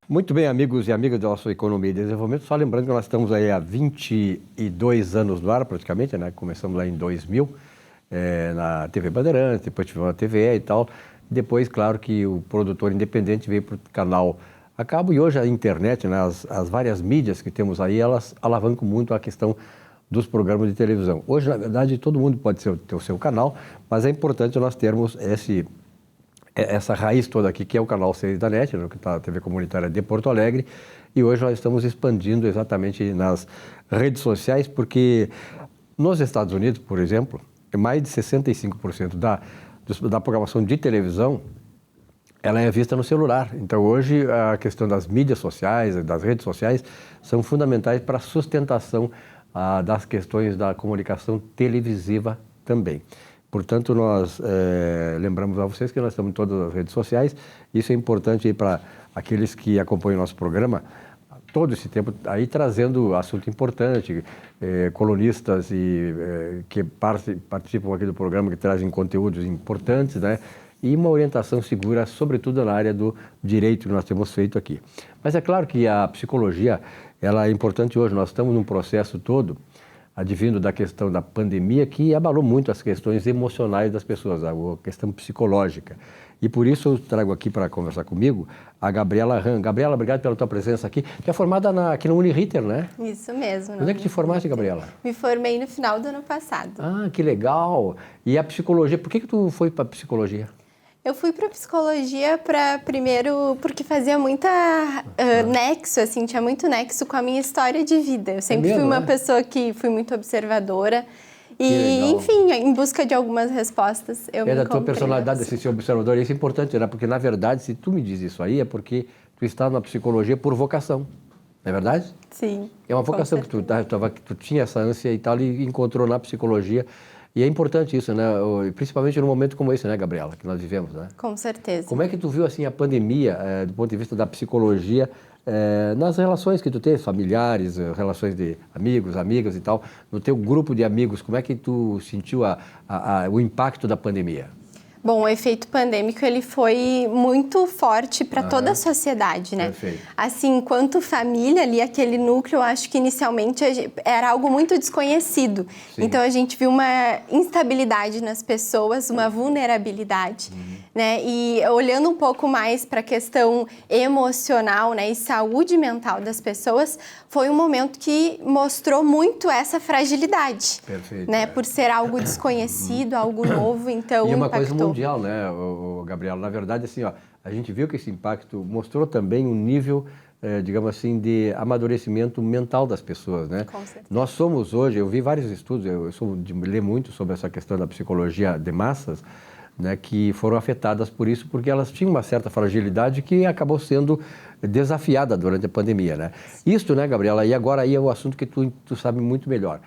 Muito bem, amigos e amigas da nossa Economia e Desenvolvimento. Só lembrando que nós estamos aí há 22 anos no ar, praticamente, né? Começamos lá em 2000, na TV Bandeirantes, depois tivemos na TVE e tal. Depois, claro, que o produtor independente veio para o canal a cabo e hoje a internet, né? As várias mídias que temos aí, elas alavancam muito a questão dos programas de televisão. Hoje, na verdade, todo mundo pode ter o seu canal, mas é importante nós termos essa raiz toda aqui, que é o canal 6 da NET, que está a TV comunitária de Porto Alegre, e hoje nós estamos expandindo exatamente nas redes sociais, porque nos Estados Unidos, por exemplo, mais de 65% da programação de televisão, ela é vista no celular. Então, hoje, a questão das mídias sociais, das redes sociais, são fundamentais para a sustentação das questões da comunicação televisiva também. Portanto, nós lembramos a vocês que nós estamos em todas as redes sociais. Isso é importante para aqueles que acompanham o nosso programa, todo esse tempo aí trazendo assunto importante, colunistas que participam aqui do programa, que trazem conteúdos importantes, né? E uma orientação segura, sobretudo na área do direito que nós temos feito aqui. Mas é claro que a psicologia, ela é importante hoje. Nós estamos num processo todo advindo da questão da pandemia, que abalou muito as questões emocionais das pessoas, a questão psicológica. E por isso eu trago aqui para conversar comigo a Gabriela Ram. Gabriela, obrigado pela tua presença aqui. Tu é formada aqui no Uniriter, né? Isso mesmo. Onde é que te formaste, Gabriela? Me formei no final do ano passado. Ah, que legal! E a psicologia, por que tu foi para a psicologia? Eu fui para psicologia primeiro porque fazia muita nexo, assim, tinha muito nexo com a minha história de vida. Eu sempre fui uma pessoa que fui muito observadora e, enfim, em busca de algumas respostas, eu me encontrei. Da tua personalidade, esse ser observador, isso é importante, né? Porque, na verdade, se tu me diz isso aí, é porque tu está na psicologia por vocação, não é verdade? Sim. É uma vocação que tu tinha essa ânsia e tal, e encontrou na psicologia. E é importante isso, né? Principalmente num momento como esse, né, Gabriela, que nós vivemos, né? Com certeza. Como é que tu viu, assim, a pandemia, do ponto de vista da psicologia, nas relações que tu teve, familiares, relações de amigos, amigas e tal, no teu grupo de amigos, como é que tu sentiu o impacto da pandemia? Bom, o efeito pandêmico, ele foi muito forte para toda a sociedade, né? Perfeito. Assim, enquanto família ali, aquele núcleo, eu acho que inicialmente era algo muito desconhecido. Sim. Então, a gente viu uma instabilidade nas pessoas, uma vulnerabilidade, né? E olhando um pouco mais para a questão emocional, né, e saúde mental das pessoas, foi um momento que mostrou muito essa fragilidade. Perfeito. Né? Por ser algo desconhecido, algo novo, então e uma impactou. Coisa mundial, né, Gabriela? Na verdade, assim, ó, a gente viu que esse impacto mostrou também um nível, digamos assim, de amadurecimento mental das pessoas, né? Com certeza. Nós somos hoje, eu vi vários estudos, eu sou de ler muito sobre essa questão da psicologia de massas, né, que foram afetadas por isso, porque elas tinham uma certa fragilidade que acabou sendo desafiada durante a pandemia, né? Isso, né, Gabriela? E agora aí é o assunto que tu sabe muito melhor.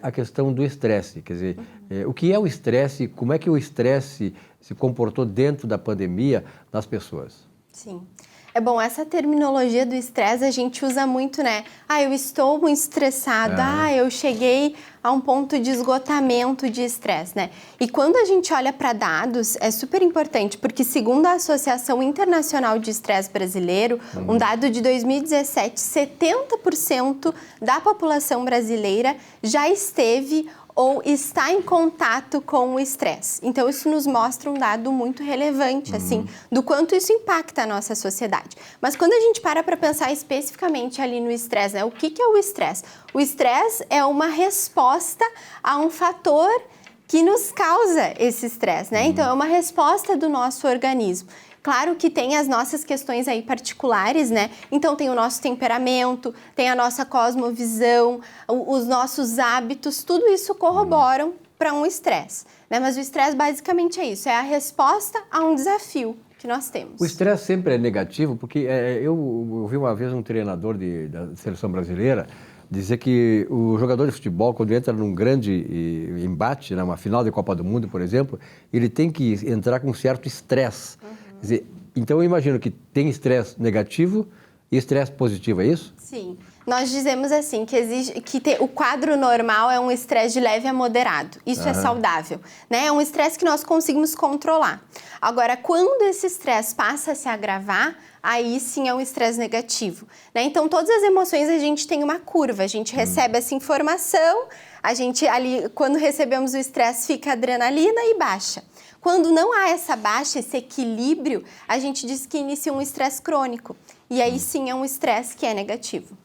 A questão do estresse, quer dizer, o que é o estresse, como é que o estresse se comportou dentro da pandemia nas pessoas? Sim. É bom, essa terminologia do estresse a gente usa muito, né? Eu estou muito estressado, eu cheguei a um ponto de esgotamento de estresse, né? E quando a gente olha para dados, é super importante, porque segundo a Associação Internacional de Estresse Brasileiro, um dado de 2017, 70% da população brasileira já esteve ou está em contato com o estresse. Então, isso nos mostra um dado muito relevante, assim, do quanto isso impacta a nossa sociedade. Mas quando a gente para pensar especificamente ali no estresse, né? O que é o estresse? O estresse é uma resposta a um fator que nos causa esse estresse, né? Então, é uma resposta do nosso organismo. Claro que tem as nossas questões aí particulares, né? Então tem o nosso temperamento, tem a nossa cosmovisão, os nossos hábitos, tudo isso corroboram para um estresse, né? Mas o estresse basicamente é isso, é a resposta a um desafio que nós temos. O estresse sempre é negativo, porque eu ouvi uma vez um treinador da seleção brasileira dizer que o jogador de futebol, quando entra num grande embate, numa final de Copa do Mundo, por exemplo, ele tem que entrar com um certo estresse. Quer dizer, então eu imagino que tem estresse negativo E estresse positivo, é isso? Sim. Nós dizemos assim, o quadro normal é um estresse de leve a moderado. Isso é saudável, né? É um estresse que nós conseguimos controlar. Agora, quando esse estresse passa a se agravar, aí sim é um estresse negativo, né? Então, todas as emoções a gente tem uma curva, a gente recebe essa informação, a gente ali, quando recebemos o estresse, fica a adrenalina e baixa. Quando não há essa baixa, esse equilíbrio, a gente diz que inicia um estresse crônico. E aí sim é um estresse que é negativo.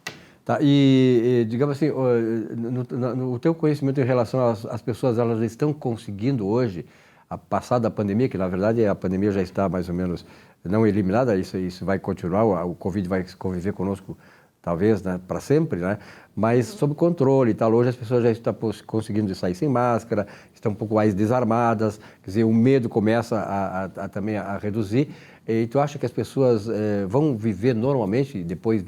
Tá, e digamos assim, o teu conhecimento em relação às pessoas, elas estão conseguindo hoje, a passar da pandemia, que na verdade a pandemia já está mais ou menos não eliminada, isso vai continuar, o Covid vai conviver conosco talvez, né, para sempre, né, mas sob controle e tal. Hoje as pessoas já estão conseguindo sair sem máscara, estão um pouco mais desarmadas, quer dizer, o medo começa também a reduzir. E tu acha que as pessoas vão viver normalmente depois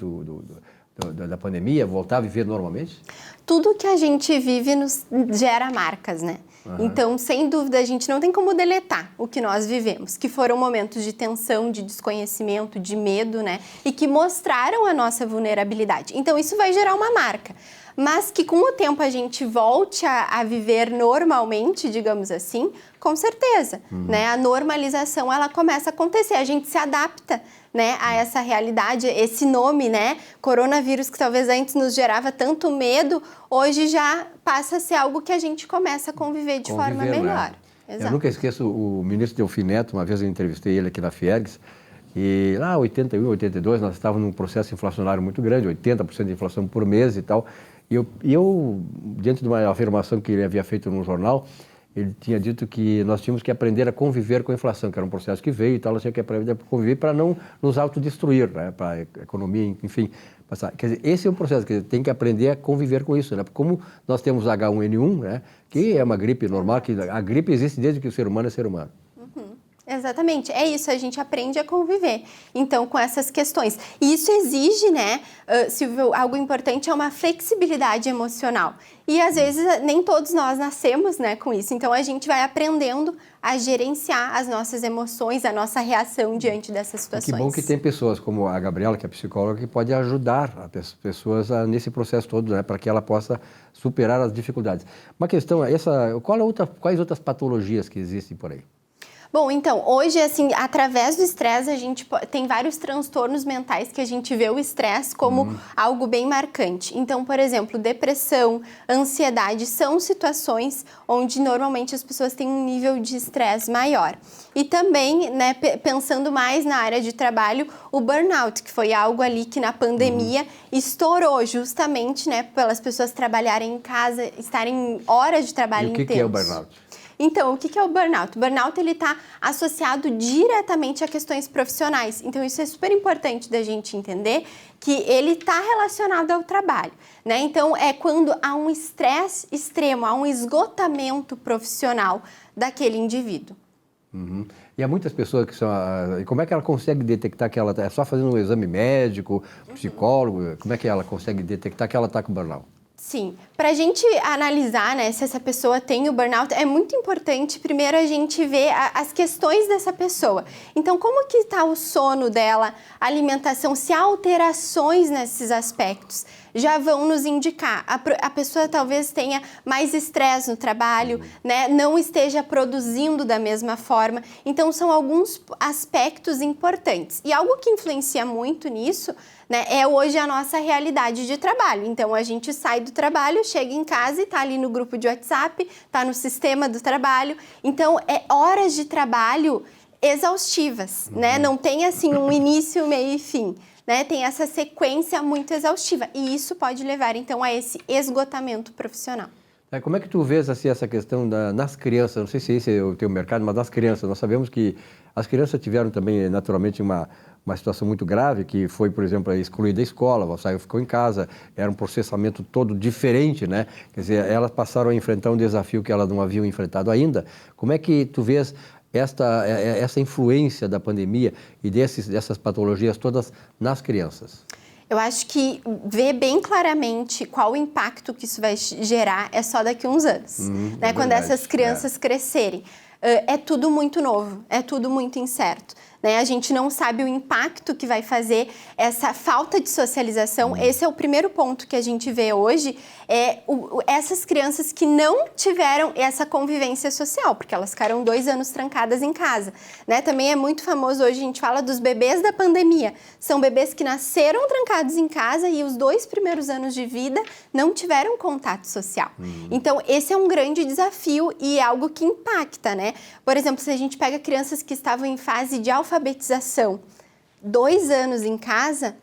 da pandemia, voltar a viver normalmente? Tudo que a gente vive nos gera marcas, né? Então, sem dúvida, a gente não tem como deletar o que nós vivemos, que foram momentos de tensão, de desconhecimento, de medo, né? E que mostraram a nossa vulnerabilidade. Então, isso vai gerar uma marca. Mas que com o tempo a gente volte a viver normalmente, digamos assim, com certeza, né? A normalização, ela começa a acontecer, a gente se adapta, né, a essa realidade, esse nome, né, coronavírus, que talvez antes nos gerava tanto medo, hoje já passa a ser algo que a gente começa a conviver de forma melhor. Né? Eu nunca esqueço o ministro Delfim Neto, uma vez eu entrevistei ele aqui na Fiergs, e lá em 81, 82, nós estávamos num processo inflacionário muito grande, 80% de inflação por mês e tal, e eu, diante de uma afirmação que ele havia feito num jornal, ele tinha dito que nós tínhamos que aprender a conviver com a inflação, que era um processo que veio e tal, nós tínhamos que aprender a conviver para não nos autodestruir, né? Para a economia, enfim. Passar. Quer dizer, esse é um processo que tem que aprender a conviver com isso, né? Como nós temos H1N1, né? Que é uma gripe normal, que a gripe existe desde que o ser humano é ser humano. Exatamente, é isso, a gente aprende a conviver, então, com essas questões. E isso exige, né, Silvio, algo importante é uma flexibilidade emocional. E, às vezes, nem todos nós nascemos, né, com isso. Então, a gente vai aprendendo a gerenciar as nossas emoções, a nossa reação diante dessas situações. Que bom que tem pessoas como a Gabriela, que é psicóloga, que pode ajudar as pessoas nesse processo todo, né, para que ela possa superar as dificuldades. Uma questão é quais outras patologias que existem por aí? Bom, então, hoje, assim, através do estresse, a gente tem vários transtornos mentais que a gente vê o estresse como algo bem marcante. Então, por exemplo, depressão, ansiedade são situações onde normalmente as pessoas têm um nível de estresse maior. E também, né, pensando mais na área de trabalho, o burnout, que foi algo ali que na pandemia estourou justamente, né, pelas pessoas trabalharem em casa, estarem horas de trabalho intensas. E o que é o burnout? Então, o que é o burnout? O burnout, ele está associado diretamente a questões profissionais. Então, isso é super importante da gente entender que ele está relacionado ao trabalho, né? Então, é quando há um estresse extremo, há um esgotamento profissional daquele indivíduo. E há muitas pessoas que são... E como é que ela consegue detectar que ela está... É só fazendo um exame médico, psicólogo? Como é que ela consegue detectar que ela está com burnout? Sim, para a gente analisar, né, se essa pessoa tem o burnout, é muito importante primeiro a gente ver as questões dessa pessoa. Então, como que está o sono dela, a alimentação, se há alterações nesses aspectos, já vão nos indicar. A pessoa talvez tenha mais estresse no trabalho, né, não esteja produzindo da mesma forma. Então, são alguns aspectos importantes. E algo que influencia muito nisso, né, é hoje a nossa realidade de trabalho. Então, a gente sai do trabalho, chega em casa e está ali no grupo de WhatsApp, está no sistema do trabalho. Então, é horas de trabalho exaustivas, né? Não tem, assim, um início, meio e fim, né? Tem essa sequência muito exaustiva. E isso pode levar, então, a esse esgotamento profissional. Como é que tu vês assim, essa questão nas crianças? Não sei se esse é o teu mercado, mas nas crianças. Nós sabemos que as crianças tiveram também, naturalmente, uma situação muito grave, que foi, por exemplo, excluída da escola, saiu, ficou em casa, era um processamento todo diferente, né? Quer dizer, elas passaram a enfrentar um desafio que elas não haviam enfrentado ainda. Como é que tu vês essa influência da pandemia e dessas patologias todas nas crianças? Eu acho que ver bem claramente qual o impacto que isso vai gerar é só daqui a uns anos, né? Quando essas crianças crescerem. É tudo muito novo, é tudo muito incerto, né? A gente não sabe o impacto que vai fazer essa falta de socialização. Esse é o primeiro ponto que a gente vê hoje, essas crianças que não tiveram essa convivência social, porque elas ficaram 2 anos trancadas em casa, né? Também é muito famoso hoje, a gente fala dos bebês da pandemia. São bebês que nasceram trancados em casa e os 2 primeiros anos de vida não tiveram contato social. Então, esse é um grande desafio e é algo que impacta, né? Por exemplo, se a gente pega crianças que estavam em fase de alfabetização, 2 anos em casa,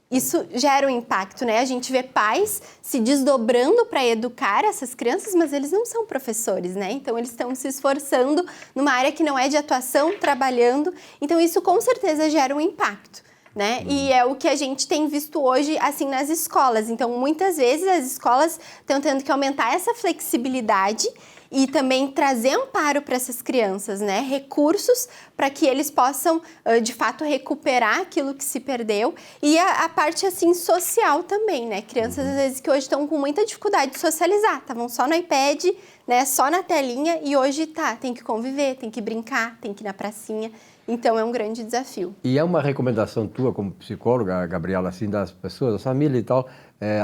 isso gera um impacto, né? A gente vê pais se desdobrando para educar essas crianças, mas eles não são professores, né? Então, eles estão se esforçando numa área que não é de atuação, trabalhando. Então, isso com certeza gera um impacto, né? E é o que a gente tem visto hoje, assim, nas escolas. Então, muitas vezes as escolas estão tendo que aumentar essa flexibilidade e também trazer amparo para essas crianças, né? Recursos para que eles possam, de fato, recuperar aquilo que se perdeu. E a parte, assim, social também, né? Crianças, às vezes, que hoje estão com muita dificuldade de socializar. Estavam só no iPad, né? Só na telinha e hoje, tem que conviver, tem que brincar, tem que ir na pracinha. Então, é um grande desafio. E é uma recomendação tua como psicóloga, Gabriela, assim, das pessoas, da família e tal,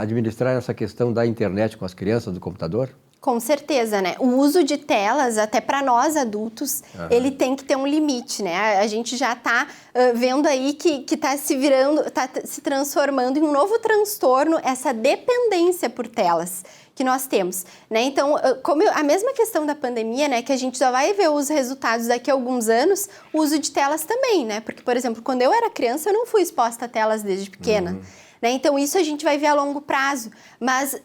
administrar essa questão da internet com as crianças, do computador? Com certeza, né? O uso de telas, até para nós adultos, ele tem que ter um limite, né? A gente já está vendo aí que está se virando, está se transformando em um novo transtorno, essa dependência por telas que nós temos, né? Então, a mesma questão da pandemia, né? Que a gente só vai ver os resultados daqui a alguns anos, o uso de telas também, né? Porque, por exemplo, quando eu era criança, eu não fui exposta a telas desde pequena. Né? Então, isso a gente vai ver a longo prazo, mas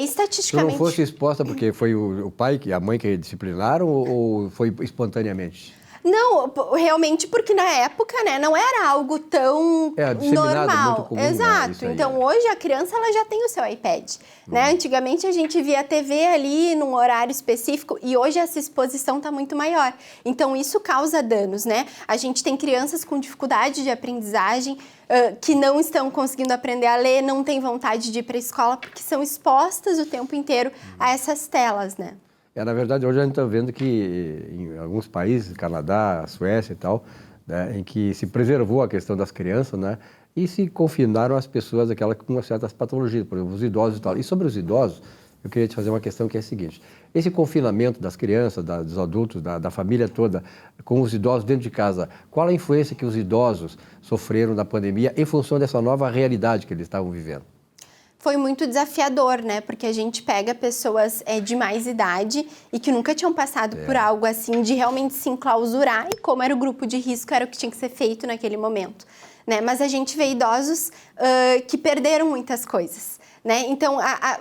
estatisticamente... Tu não fosse exposta porque foi o pai, a mãe que disciplinaram ou foi espontaneamente? Não, realmente porque na época, né, não era algo tão normal. Muito comum, exato. Né? Então, hoje a criança ela já tem o seu iPad, né? Antigamente a gente via a TV ali num horário específico e hoje essa exposição está muito maior. Então, isso causa danos, né? A gente tem crianças com dificuldade de aprendizagem, que não estão conseguindo aprender a ler, não têm vontade de ir para a escola porque são expostas o tempo inteiro a essas telas, né? Na verdade, hoje a gente está vendo que em alguns países, Canadá, Suécia e tal, né, em que se preservou a questão das crianças, né, e se confinaram as pessoas, aquelas com certas patologias, por exemplo, os idosos e tal. E sobre os idosos, eu queria te fazer uma questão que é a seguinte: esse confinamento das crianças, dos adultos, da família toda, com os idosos dentro de casa, qual a influência que os idosos sofreram na pandemia em função dessa nova realidade que eles estavam vivendo? Foi muito desafiador, né? Porque a gente pega pessoas de mais idade e que nunca tinham passado por algo assim, de realmente se enclausurar, e como era o grupo de risco, era o que tinha que ser feito naquele momento, né? Mas a gente vê idosos que perderam muitas coisas, né? Então,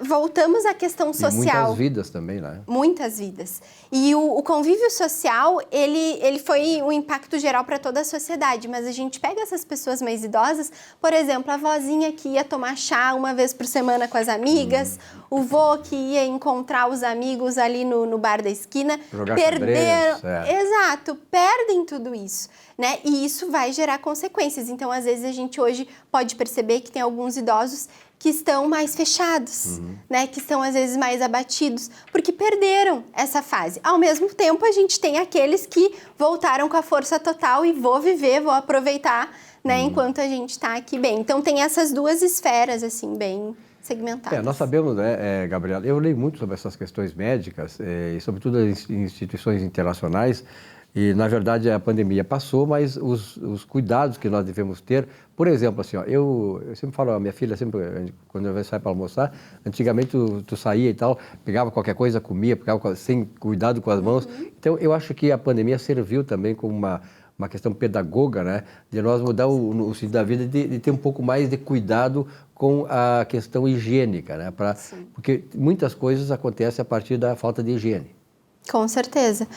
voltamos à questão social. E muitas vidas também, né? Muitas vidas. E o convívio social, ele foi um impacto geral para toda a sociedade, mas a gente pega essas pessoas mais idosas, por exemplo, a vozinha que ia tomar chá uma vez por semana com as amigas, o vô que ia encontrar os amigos ali no bar da esquina, perderam, exato, perdem tudo isso, né? E isso vai gerar consequências. Então, às vezes, a gente hoje pode perceber que tem alguns idosos que estão mais fechados, né? Que estão, às vezes, mais abatidos, porque perderam essa fase. Ao mesmo tempo, a gente tem aqueles que voltaram com a força total e vou viver, vou aproveitar, né? Enquanto a gente está aqui bem. Então, tem essas duas esferas, assim, bem segmentadas. Nós sabemos, né, Gabriela, eu leio muito sobre essas questões médicas, e sobretudo as instituições internacionais, e, na verdade, a pandemia passou, mas os cuidados que nós devemos ter, por exemplo, assim, ó, eu sempre falo, a minha filha, sempre, quando eu saio para almoçar, antigamente tu saía e tal, pegava qualquer coisa, comia, pegava sem cuidado com as mãos. Então, eu acho que a pandemia serviu também como uma questão pedagoga, né, de nós mudar o sentido da vida, de ter um pouco mais de cuidado com a questão higiênica, né, porque muitas coisas acontecem a partir da falta de higiene. Com certeza.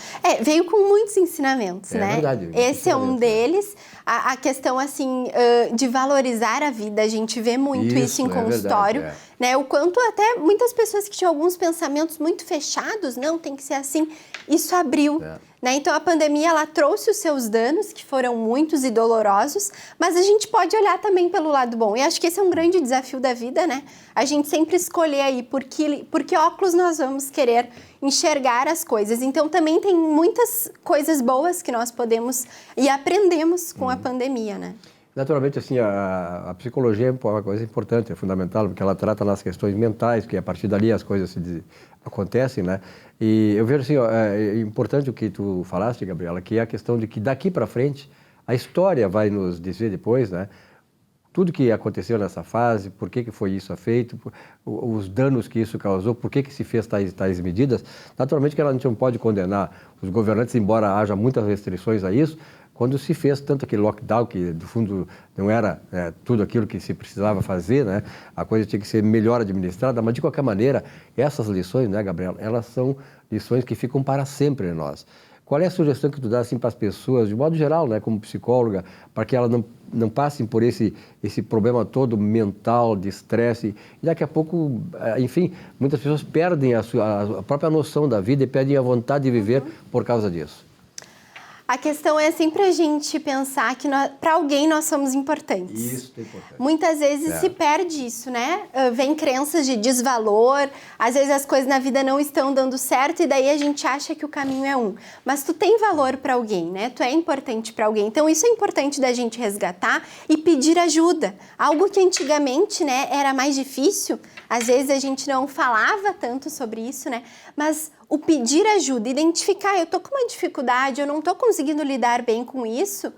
Veio com muitos ensinamentos, né? É verdade. Esse é um deles. A questão, assim, de valorizar a vida, a gente vê muito isso em consultório. né? O quanto até muitas pessoas que tinham alguns pensamentos muito fechados, não, tem que ser assim, isso abriu. Né? Então, a pandemia, ela trouxe os seus danos, que foram muitos e dolorosos, mas a gente pode olhar também pelo lado bom. E acho que esse é um grande desafio da vida, né? A gente sempre escolher aí por que óculos nós vamos querer enxergar as coisas. Então, também tem muitas coisas boas que nós podemos e aprendemos com a pandemia, né? Naturalmente, assim, a psicologia é uma coisa importante, é fundamental, porque ela trata nas questões mentais, que a partir dali as coisas acontecem, né? E eu vejo, assim, ó, é importante o que tu falaste, Gabriela, que é a questão de que daqui para frente a história vai nos dizer depois, né? Tudo que aconteceu nessa fase, por que foi isso feito, os danos que isso causou, por que se fez tais medidas. Naturalmente que a gente não pode condenar os governantes, embora haja muitas restrições a isso, quando se fez tanto aquele lockdown, que do fundo não era tudo aquilo que se precisava fazer, né? A coisa tinha que ser melhor administrada, mas de qualquer maneira, essas lições, né, Gabriela, elas são lições que ficam para sempre em nós. Qual é a sugestão que tu dá assim, para as pessoas, de modo geral, né, como psicóloga, para que elas não passem por esse problema todo mental, de estresse, e daqui a pouco, enfim, muitas pessoas perdem a própria noção da vida e perdem a vontade de viver por causa disso? A questão é sempre a gente pensar que para alguém nós somos importantes. Isso é importante. Muitas vezes se perde isso, né? Vem crenças de desvalor, às vezes as coisas na vida não estão dando certo e daí a gente acha que o caminho é um. Mas tu tem valor para alguém, né? Tu é importante para alguém. Então isso é importante da gente resgatar e pedir ajuda. Algo que antigamente, né, era mais difícil, às vezes a gente não falava tanto sobre isso, né? Mas o pedir ajuda, identificar, eu tô com uma dificuldade, eu não tô conseguindo lidar bem com isso,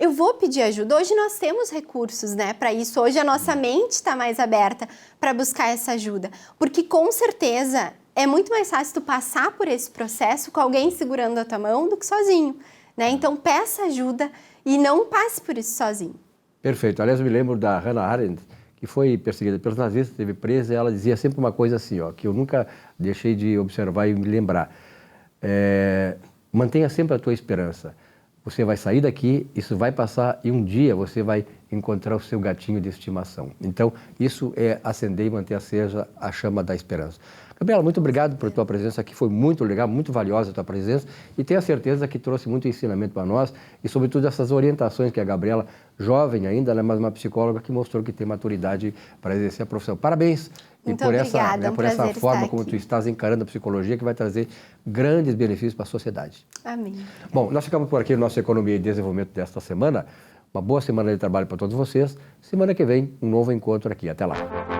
eu vou pedir ajuda. Hoje nós temos recursos, né, para isso. Hoje a nossa mente está mais aberta para buscar essa ajuda. Porque com certeza é muito mais fácil tu passar por esse processo com alguém segurando a tua mão do que sozinho, né? Então peça ajuda e não passe por isso sozinho. Perfeito. Aliás, eu me lembro da Hannah Arendt, que foi perseguida pelos nazistas, esteve presa, e ela dizia sempre uma coisa assim, ó, que eu nunca deixei de observar e me lembrar. Mantenha sempre a tua esperança. Você vai sair daqui, isso vai passar e um dia você vai encontrar o seu gatinho de estimação. Então, isso é acender e manter acesa a chama da esperança. Gabriela, muito obrigado por tua presença aqui, foi muito legal, muito valiosa a tua presença e tenho a certeza que trouxe muito ensinamento para nós e sobretudo essas orientações que a Gabriela, jovem ainda, né, mas uma psicóloga que mostrou que tem maturidade para exercer a profissão. Parabéns! Muito e por obrigada, essa, por essa forma como tu estás encarando a psicologia que vai trazer grandes benefícios para a sociedade. Amém. Bom, nós ficamos por aqui no nosso Economia e Desenvolvimento desta semana. Uma boa semana de trabalho para todos vocês. Semana que vem, um novo encontro aqui. Até lá.